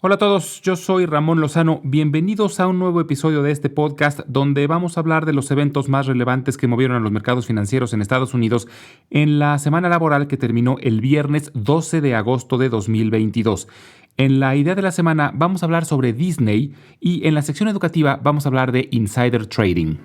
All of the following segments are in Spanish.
Hola a todos, yo soy Ramón Lozano. Bienvenidos a un nuevo episodio de este podcast donde vamos a hablar de los eventos más relevantes que movieron a los mercados financieros en Estados Unidos en la semana laboral que terminó el viernes 12 de agosto de 2022. En la idea de la semana vamos a hablar sobre Disney y en la sección educativa vamos a hablar de insider trading.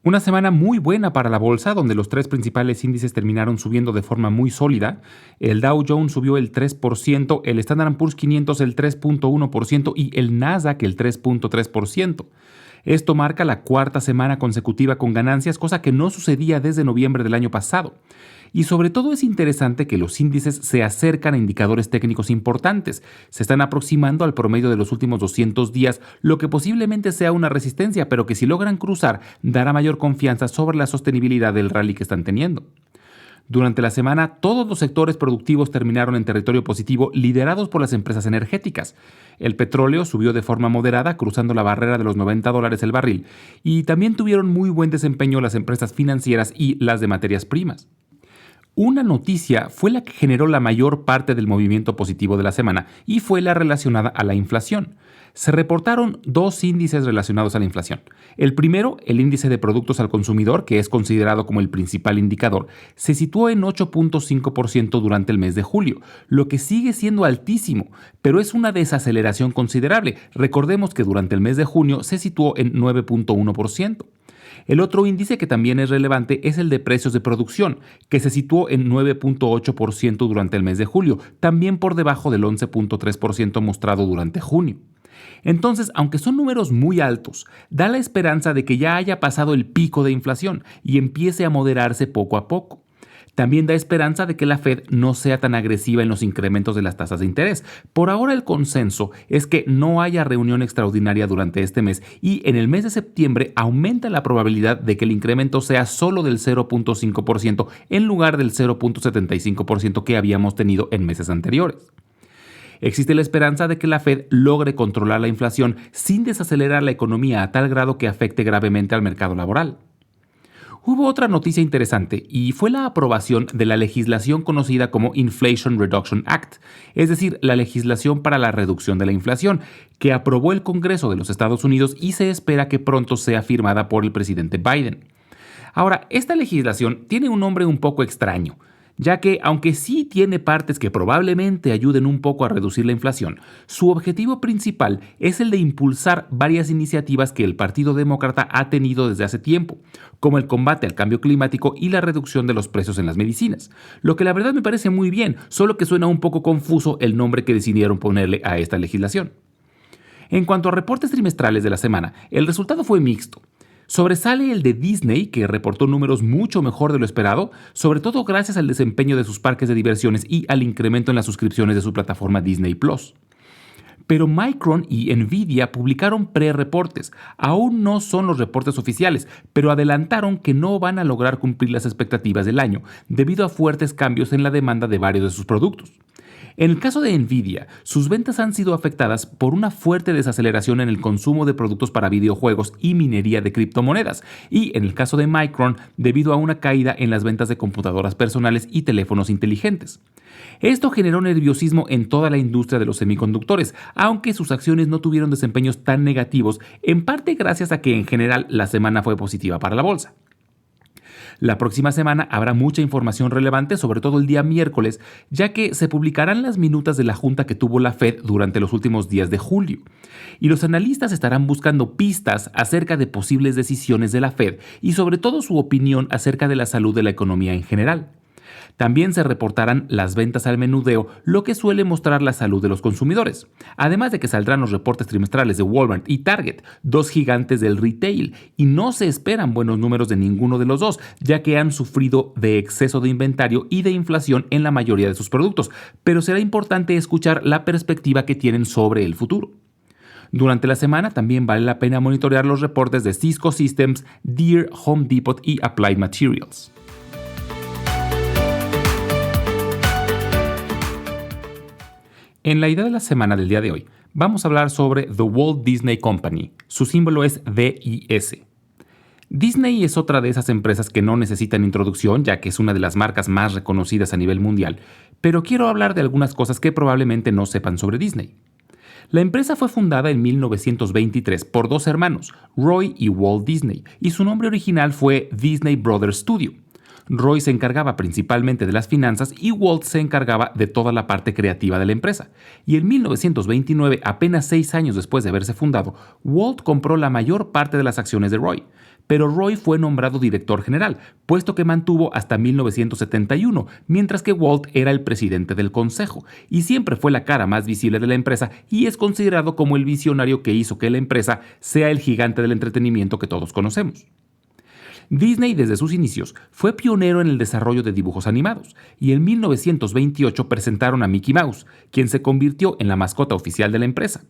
Una semana muy buena para la bolsa, donde los tres principales índices terminaron subiendo de forma muy sólida. El Dow Jones subió el 3%, el Standard & Poor's 500 el 3.1% y el Nasdaq el 3.3%. Esto marca la cuarta semana consecutiva con ganancias, cosa que no sucedía desde noviembre del año pasado. Y sobre todo es interesante que los índices se acercan a indicadores técnicos importantes. Se están aproximando al promedio de los últimos 200 días, lo que posiblemente sea una resistencia, pero que si logran cruzar, dará mayor confianza sobre la sostenibilidad del rally que están teniendo. Durante la semana, todos los sectores productivos terminaron en territorio positivo, liderados por las empresas energéticas. El petróleo subió de forma moderada, cruzando la barrera de los $90 el barril, y también tuvieron muy buen desempeño las empresas financieras y las de materias primas. Una noticia fue la que generó la mayor parte del movimiento positivo de la semana y fue la relacionada a la inflación. Se reportaron dos índices relacionados a la inflación. El primero, el índice de productos al consumidor, que es considerado como el principal indicador, se situó en 8.5% durante el mes de julio, lo que sigue siendo altísimo, pero es una desaceleración considerable. Recordemos que durante el mes de junio se situó en 9.1%. El otro índice que también es relevante es el de precios de producción, que se situó en 9.8% durante el mes de julio, también por debajo del 11.3% mostrado durante junio. Entonces, aunque son números muy altos, da la esperanza de que ya haya pasado el pico de inflación y empiece a moderarse poco a poco. También da esperanza de que la Fed no sea tan agresiva en los incrementos de las tasas de interés. Por ahora el consenso es que no haya reunión extraordinaria durante este mes y en el mes de septiembre aumenta la probabilidad de que el incremento sea solo del 0.5% en lugar del 0.75% que habíamos tenido en meses anteriores. Existe la esperanza de que la Fed logre controlar la inflación sin desacelerar la economía a tal grado que afecte gravemente al mercado laboral. Hubo otra noticia interesante y fue la aprobación de la legislación conocida como Inflation Reduction Act, es decir, la legislación para la reducción de la inflación, que aprobó el Congreso de los Estados Unidos y se espera que pronto sea firmada por el presidente Biden. Ahora, esta legislación tiene un nombre un poco extraño, ya que, aunque sí tiene partes que probablemente ayuden un poco a reducir la inflación, su objetivo principal es el de impulsar varias iniciativas que el Partido Demócrata ha tenido desde hace tiempo, como el combate al cambio climático y la reducción de los precios en las medicinas, lo que la verdad me parece muy bien, solo que suena un poco confuso el nombre que decidieron ponerle a esta legislación. En cuanto a reportes trimestrales de la semana, el resultado fue mixto. Sobresale el de Disney, que reportó números mucho mejor de lo esperado, sobre todo gracias al desempeño de sus parques de diversiones y al incremento en las suscripciones de su plataforma Disney Plus. Pero Micron y Nvidia publicaron pre-reportes. Aún no son los reportes oficiales, pero adelantaron que no van a lograr cumplir las expectativas del año, debido a fuertes cambios en la demanda de varios de sus productos. En el caso de Nvidia, sus ventas han sido afectadas por una fuerte desaceleración en el consumo de productos para videojuegos y minería de criptomonedas, y en el caso de Micron, debido a una caída en las ventas de computadoras personales y teléfonos inteligentes. Esto generó nerviosismo en toda la industria de los semiconductores, aunque sus acciones no tuvieron desempeños tan negativos, en parte gracias a que en general la semana fue positiva para la bolsa. La próxima semana habrá mucha información relevante, sobre todo el día miércoles, ya que se publicarán las minutas de la junta que tuvo la Fed durante los últimos días de julio. Y los analistas estarán buscando pistas acerca de posibles decisiones de la Fed y sobre todo su opinión acerca de la salud de la economía en general. También se reportarán las ventas al menudeo, lo que suele mostrar la salud de los consumidores. Además de que saldrán los reportes trimestrales de Walmart y Target, dos gigantes del retail, y no se esperan buenos números de ninguno de los dos, ya que han sufrido de exceso de inventario y de inflación en la mayoría de sus productos, pero será importante escuchar la perspectiva que tienen sobre el futuro. Durante la semana también vale la pena monitorear los reportes de Cisco Systems, Deere, Home Depot y Applied Materials. En la idea de la semana del día de hoy, vamos a hablar sobre The Walt Disney Company. Su símbolo es DIS. Disney es otra de esas empresas que no necesitan introducción, ya que es una de las marcas más reconocidas a nivel mundial, pero quiero hablar de algunas cosas que probablemente no sepan sobre Disney. La empresa fue fundada en 1923 por dos hermanos, Roy y Walt Disney, y su nombre original fue Disney Brothers Studio. Roy se encargaba principalmente de las finanzas y Walt se encargaba de toda la parte creativa de la empresa. Y en 1929, apenas 6 años después de haberse fundado, Walt compró la mayor parte de las acciones de Roy. Pero Roy fue nombrado director general, puesto que mantuvo hasta 1971, mientras que Walt era el presidente del consejo, y siempre fue la cara más visible de la empresa y es considerado como el visionario que hizo que la empresa sea el gigante del entretenimiento que todos conocemos. Disney desde sus inicios fue pionero en el desarrollo de dibujos animados y en 1928 presentaron a Mickey Mouse, quien se convirtió en la mascota oficial de la empresa.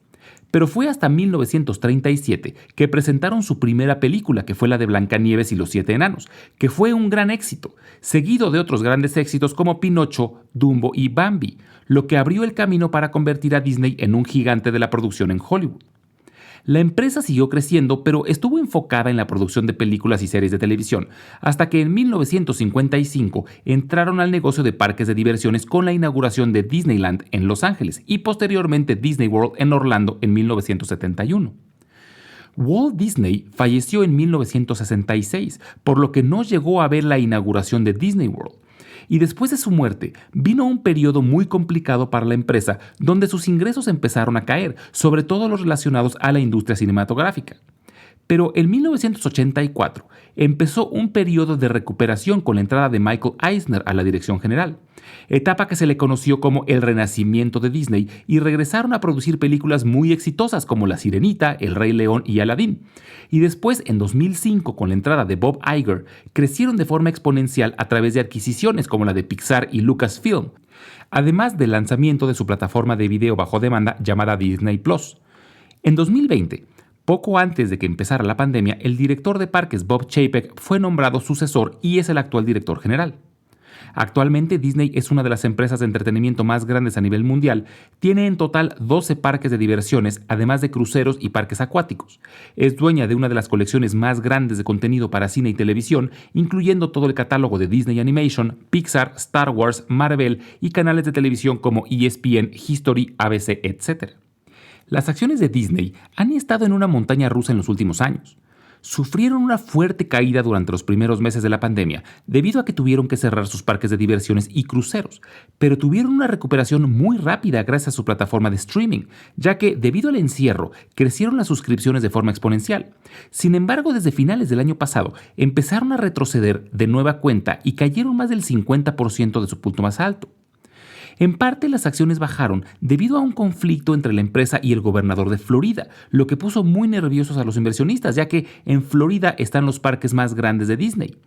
Pero fue hasta 1937 que presentaron su primera película, que fue la de Blancanieves y los Siete Enanos, que fue un gran éxito, seguido de otros grandes éxitos como Pinocho, Dumbo y Bambi, lo que abrió el camino para convertir a Disney en un gigante de la producción en Hollywood. La empresa siguió creciendo, pero estuvo enfocada en la producción de películas y series de televisión, hasta que en 1955 entraron al negocio de parques de diversiones con la inauguración de Disneyland en Los Ángeles y posteriormente Disney World en Orlando en 1971. Walt Disney falleció en 1966, por lo que no llegó a ver la inauguración de Disney World. Y después de su muerte, vino un periodo muy complicado para la empresa, donde sus ingresos empezaron a caer, sobre todo los relacionados a la industria cinematográfica. Pero en 1984 empezó un periodo de recuperación con la entrada de Michael Eisner a la dirección general, etapa que se le conoció como el renacimiento de Disney, y regresaron a producir películas muy exitosas como La Sirenita, El Rey León y Aladdin. Y después, en 2005, con la entrada de Bob Iger, crecieron de forma exponencial a través de adquisiciones como la de Pixar y Lucasfilm, además del lanzamiento de su plataforma de video bajo demanda llamada Disney Plus. En 2020, poco antes de que empezara la pandemia, el director de parques Bob Chapek fue nombrado sucesor y es el actual director general. Actualmente Disney es una de las empresas de entretenimiento más grandes a nivel mundial. Tiene en total 12 parques de diversiones, además de cruceros y parques acuáticos. Es dueña de una de las colecciones más grandes de contenido para cine y televisión, incluyendo todo el catálogo de Disney Animation, Pixar, Star Wars, Marvel y canales de televisión como ESPN, History, ABC, etc. Las acciones de Disney han estado en una montaña rusa en los últimos años. Sufrieron una fuerte caída durante los primeros meses de la pandemia debido a que tuvieron que cerrar sus parques de diversiones y cruceros, pero tuvieron una recuperación muy rápida gracias a su plataforma de streaming, ya que debido al encierro crecieron las suscripciones de forma exponencial. Sin embargo, desde finales del año pasado empezaron a retroceder de nueva cuenta y cayeron más del 50% de su punto más alto. En parte, las acciones bajaron debido a un conflicto entre la empresa y el gobernador de Florida, lo que puso muy nerviosos a los inversionistas, ya que en Florida están los parques más grandes de Disney.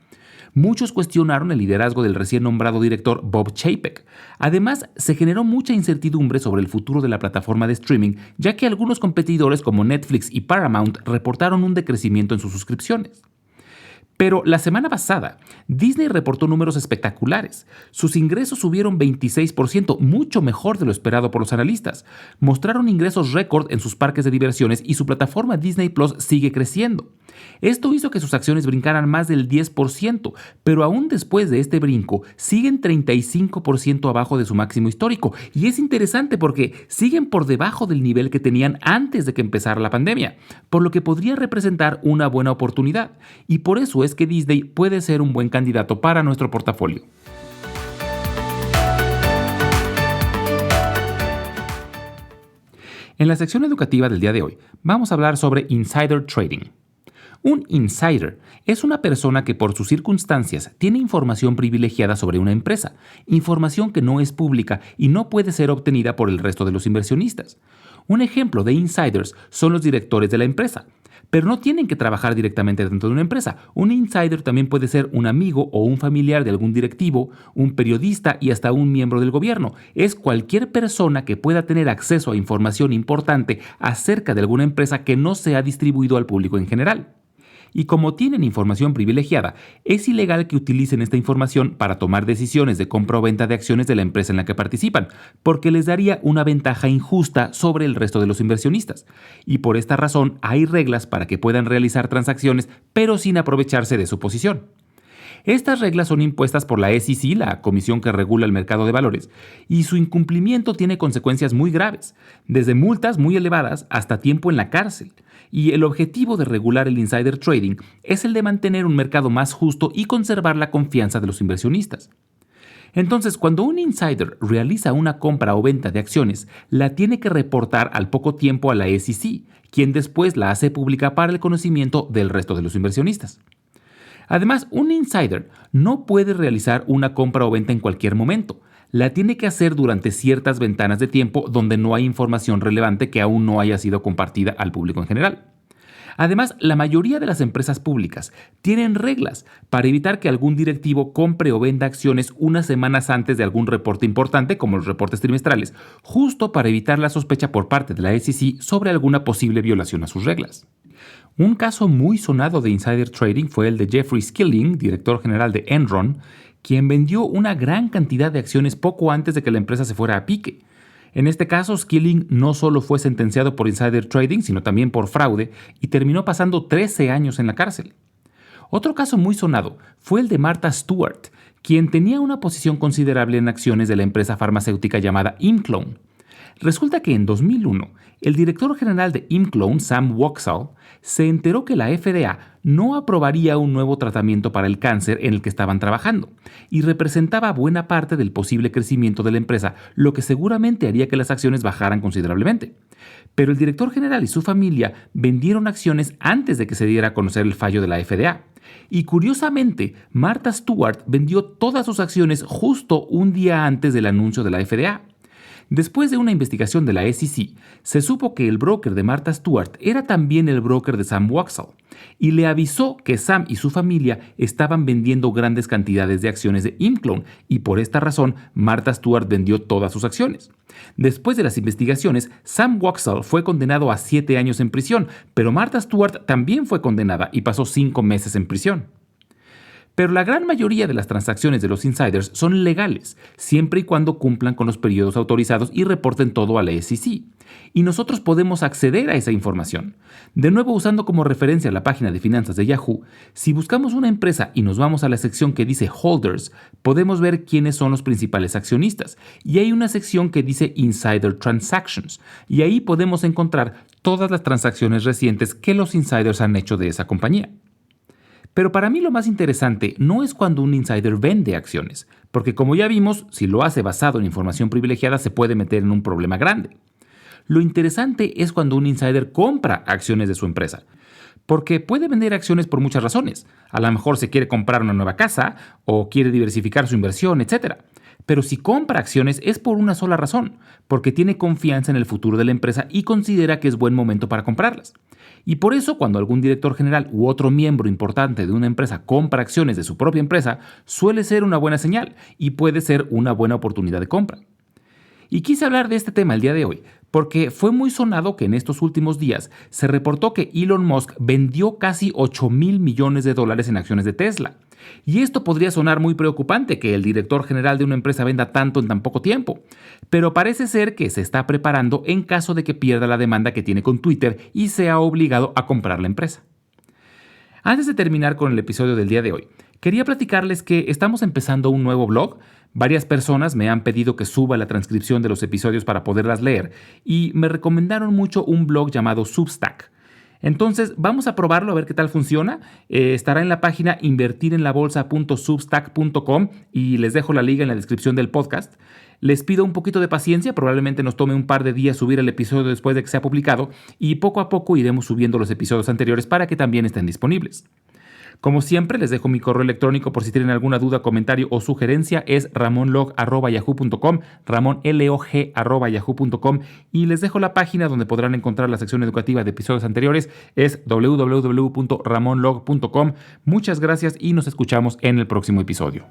Muchos cuestionaron el liderazgo del recién nombrado director Bob Chapek. Además, se generó mucha incertidumbre sobre el futuro de la plataforma de streaming, ya que algunos competidores como Netflix y Paramount reportaron un decrecimiento en sus suscripciones. Pero la semana pasada, Disney reportó números espectaculares. Sus ingresos subieron 26%, mucho mejor de lo esperado por los analistas. Mostraron ingresos récord en sus parques de diversiones y su plataforma Disney Plus sigue creciendo. Esto hizo que sus acciones brincaran más del 10%, pero aún después de este brinco, siguen 35% abajo de su máximo histórico. Y es interesante porque siguen por debajo del nivel que tenían antes de que empezara la pandemia, por lo que podría representar una buena oportunidad. Y por eso es que Disney puede ser un buen candidato para nuestro portafolio. En la sección educativa del día de hoy, vamos a hablar sobre insider trading. Un insider es una persona que por sus circunstancias tiene información privilegiada sobre una empresa, información que no es pública y no puede ser obtenida por el resto de los inversionistas. Un ejemplo de insiders son los directores de la empresa, pero no tienen que trabajar directamente dentro de una empresa. Un insider también puede ser un amigo o un familiar de algún directivo, un periodista y hasta un miembro del gobierno. Es cualquier persona que pueda tener acceso a información importante acerca de alguna empresa que no se ha distribuido al público en general. Y como tienen información privilegiada, es ilegal que utilicen esta información para tomar decisiones de compra o venta de acciones de la empresa en la que participan, porque les daría una ventaja injusta sobre el resto de los inversionistas. Y por esta razón hay reglas para que puedan realizar transacciones, pero sin aprovecharse de su posición. Estas reglas son impuestas por la SEC, la comisión que regula el mercado de valores, y su incumplimiento tiene consecuencias muy graves, desde multas muy elevadas hasta tiempo en la cárcel. Y el objetivo de regular el insider trading es el de mantener un mercado más justo y conservar la confianza de los inversionistas. Entonces, cuando un insider realiza una compra o venta de acciones, la tiene que reportar al poco tiempo a la SEC, quien después la hace pública para el conocimiento del resto de los inversionistas. Además, un insider no puede realizar una compra o venta en cualquier momento. La tiene que hacer durante ciertas ventanas de tiempo donde no hay información relevante que aún no haya sido compartida al público en general. Además, la mayoría de las empresas públicas tienen reglas para evitar que algún directivo compre o venda acciones unas semanas antes de algún reporte importante, como los reportes trimestrales, justo para evitar la sospecha por parte de la SEC sobre alguna posible violación a sus reglas. Un caso muy sonado de insider trading fue el de Jeffrey Skilling, director general de Enron, quien vendió una gran cantidad de acciones poco antes de que la empresa se fuera a pique. En este caso, Skilling no solo fue sentenciado por insider trading, sino también por fraude, y terminó pasando 13 años en la cárcel. Otro caso muy sonado fue el de Martha Stewart, quien tenía una posición considerable en acciones de la empresa farmacéutica llamada ImClone. Resulta que en 2001, el director general de ImClone, Sam Waksal, se enteró que la FDA no aprobaría un nuevo tratamiento para el cáncer en el que estaban trabajando, y representaba buena parte del posible crecimiento de la empresa, lo que seguramente haría que las acciones bajaran considerablemente. Pero el director general y su familia vendieron acciones antes de que se diera a conocer el fallo de la FDA. Y curiosamente, Martha Stewart vendió todas sus acciones justo un día antes del anuncio de la FDA. Después de una investigación de la SEC, se supo que el broker de Martha Stewart era también el broker de Sam Waksal, y le avisó que Sam y su familia estaban vendiendo grandes cantidades de acciones de ImClone, y por esta razón Martha Stewart vendió todas sus acciones. Después de las investigaciones, Sam Waksal fue condenado a 7 años en prisión, pero Martha Stewart también fue condenada y pasó 5 meses en prisión. Pero la gran mayoría de las transacciones de los insiders son legales, siempre y cuando cumplan con los periodos autorizados y reporten todo a la SEC. Y nosotros podemos acceder a esa información. De nuevo, usando como referencia la página de finanzas de Yahoo, si buscamos una empresa y nos vamos a la sección que dice Holders, podemos ver quiénes son los principales accionistas. Y hay una sección que dice Insider Transactions, y ahí podemos encontrar todas las transacciones recientes que los insiders han hecho de esa compañía. Pero para mí lo más interesante no es cuando un insider vende acciones, porque como ya vimos, si lo hace basado en información privilegiada se puede meter en un problema grande. Lo interesante es cuando un insider compra acciones de su empresa, porque puede vender acciones por muchas razones. A lo mejor se quiere comprar una nueva casa o quiere diversificar su inversión, etc. Pero si compra acciones es por una sola razón, porque tiene confianza en el futuro de la empresa y considera que es buen momento para comprarlas. Y por eso, cuando algún director general u otro miembro importante de una empresa compra acciones de su propia empresa, suele ser una buena señal y puede ser una buena oportunidad de compra. Y quise hablar de este tema el día de hoy, porque fue muy sonado que en estos últimos días se reportó que Elon Musk vendió casi $8,000 millones en acciones de Tesla. Y esto podría sonar muy preocupante, que el director general de una empresa venda tanto en tan poco tiempo. Pero parece ser que se está preparando en caso de que pierda la demanda que tiene con Twitter y sea obligado a comprar la empresa. Antes de terminar con el episodio del día de hoy, quería platicarles que estamos empezando un nuevo blog. Varias personas me han pedido que suba la transcripción de los episodios para poderlas leer y me recomendaron mucho un blog llamado Substack. Entonces vamos a probarlo a ver qué tal funciona. Estará en la página invertirenlabolsa.substack.com y les dejo la liga en la descripción del podcast. Les pido un poquito de paciencia, probablemente nos tome un par de días subir el episodio después de que sea publicado y poco a poco iremos subiendo los episodios anteriores para que también estén disponibles. Como siempre, les dejo mi correo electrónico por si tienen alguna duda, comentario o sugerencia. Es ramonlog@yahoo.com, ramonlog@yahoo.com, y les dejo la página donde podrán encontrar la sección educativa de episodios anteriores. Es www.ramonlog.com. Muchas gracias y nos escuchamos en el próximo episodio.